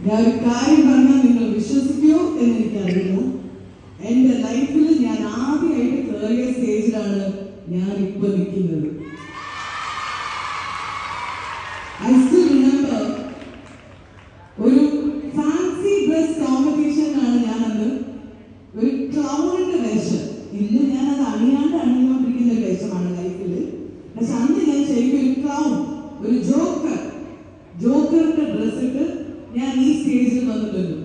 ഞാൻ ഒരു കാര്യം പറഞ്ഞാൽ നിങ്ങൾ വിശ്വസിക്കുമോ എന്ന് എനിക്കറിയില്ല. എൻ്റെ ലൈഫിൽ ഞാൻ ആദ്യമായിട്ട് കയറിയ സ്റ്റേജിലാണ് ഞാൻ ഇപ്പോൾ നിൽക്കുന്നത്. I still remember ഒരു ഫാൻസി ഡ്രസ് കോമ്പറ്റീഷനാണ് ഞാനന്ന് ഒരു ക്ലൗണിന്റെ വേഷം. ഇന്ന് ഞാനത് അണിഞ്ഞുകൊണ്ടിരിക്കുന്ന ഒരു വേഷമാണ് ലൈഫിൽ. പക്ഷെ അന്ന് ഞാൻ ശരിക്കും ഒരു ക്ലൗൺ, ഒരു ജോക്കറിന്റെ ഡ്രസ് ഇട്ട് ഞാൻ ഈ സ്റ്റേജിൽ വന്നിട്ടുണ്ട്.